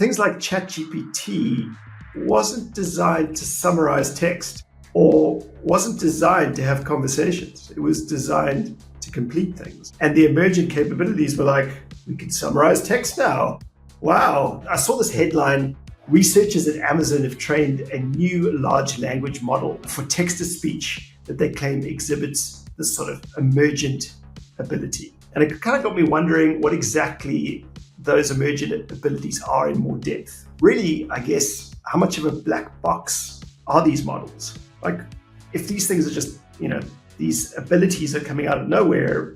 things like ChatGPT wasn't designed to summarize text or wasn't designed to have conversations. It was designed to complete things. And the emergent capabilities were like, we can summarize text now. Wow. I saw this headline. Researchers at Amazon have trained a new large language model for text-to-speech that they claim exhibits this sort of emergent ability. And it kind of got me wondering what exactly those emergent abilities are in more depth. Really, I guess, how much of a black box are these models? Like, if these things are just, these abilities are coming out of nowhere,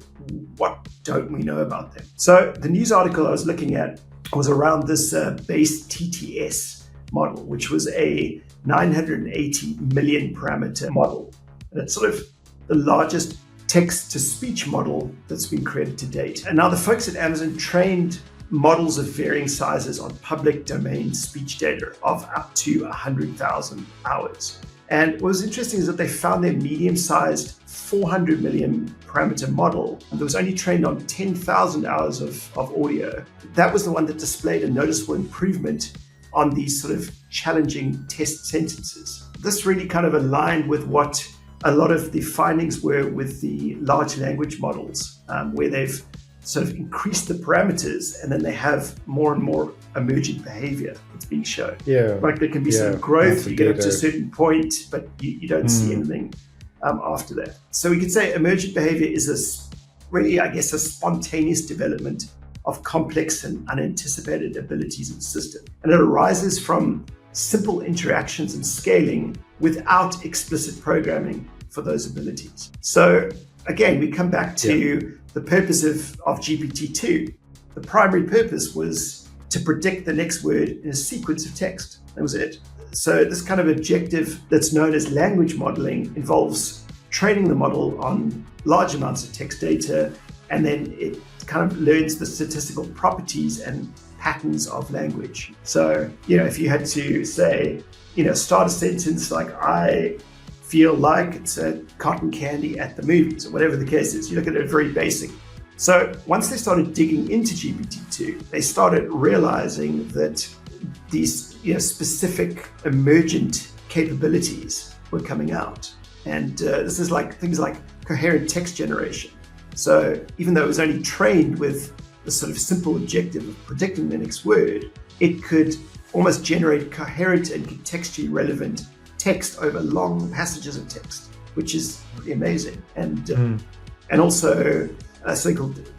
what don't we know about them? So the news article I was looking at was around this base TTS model, which was a 980 million parameter model. And it's sort of the largest text-to-speech model that's been created to date. And now the folks at Amazon trained models of varying sizes on public domain speech data of up to 100,000 hours. And what was interesting is that they found their medium-sized 400 million parameter model that was only trained on 10,000 hours of audio. That was the one that displayed a noticeable improvement on these sort of challenging test sentences. This really kind of aligned with what a lot of the findings were with the large language models, where they've sort of increased the parameters and then they have more and more emergent behavior that's being shown. Yeah. Like there can be some growth, you get up to a certain point, but you don't see anything after that. So we could say emergent behavior is really, I guess, a spontaneous development of complex and unanticipated abilities in the system. And it arises from simple interactions and scaling without explicit programming for those abilities. So again, we come back to the purpose of GPT-2. The primary purpose was to predict the next word in a sequence of text. That was it. So this kind of objective that's known as language modeling involves training the model on large amounts of text data, and then it kind of learns the statistical properties and patterns of language. So, if you had to say, start a sentence like, I feel like it's a cotton candy at the movies, or whatever the case is. You look at it very basic. So once they started digging into GPT-2, they started realizing that these specific emergent capabilities were coming out. And this is like things like coherent text generation. So even though it was only trained with the sort of simple objective of predicting the next word, it could almost generate coherent and contextually relevant text over long passages of text, which is pretty amazing. And also something called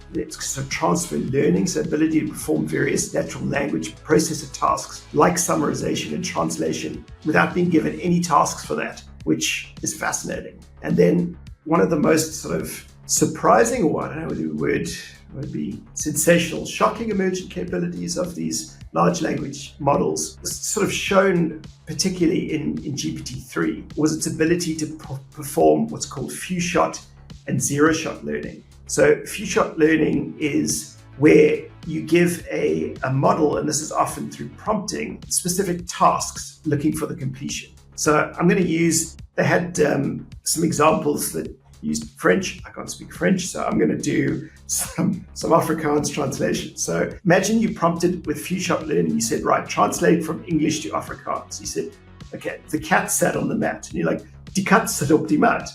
transfer learning, so ability to perform various natural language processor tasks like summarization and translation without being given any tasks for that, which is fascinating. And then one of the most sort of surprising, or I don't know whether the word would be sensational, shocking emergent capabilities of these large language models was sort of shown particularly in GPT-3 was its ability to perform what's called few-shot and zero-shot learning. So few-shot learning is where you give a model, and this is often through prompting, specific tasks looking for the completion. So I'm going to use, they had some examples that used French. I can't speak French, so I'm going to do some Afrikaans translation. So imagine you prompted with few-shot learning. You said, right, translate from English to Afrikaans. You said, okay, the cat sat on the mat. And you're like, die kat sit op die mat.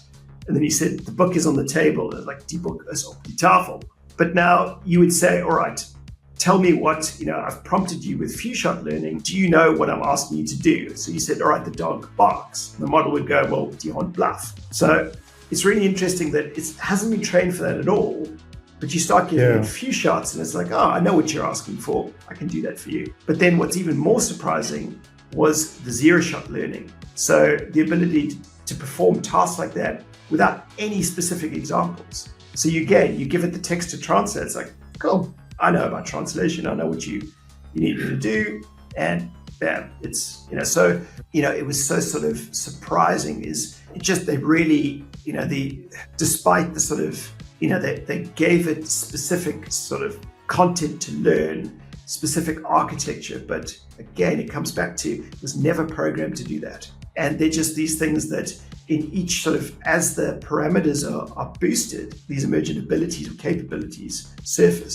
And then you said, the book is on the table. And like, die boek is op die tafel. But now you would say, all right, tell me what, I've prompted you with few-shot learning. Do you know what I'm asking you to do? So you said, all right, the dog barks. And the model would go, well, die hond blaf. So it's really interesting that it hasn't been trained for that at all, but you start giving it few shots and it's like, oh, I know what you're asking for. I can do that for you. But then what's even more surprising was the zero-shot learning. So the ability to perform tasks like that without any specific examples. So you give it the text to translate. It's like, cool, I know about translation. I know what you need me to do. And bam, it's, so, it was so sort of surprising they really, despite the sort of, they gave it specific sort of content to learn, specific architecture, but again, it comes back to, it was never programmed to do that. And they're just these things that in each sort of, as the parameters are boosted, these emergent abilities or capabilities surface.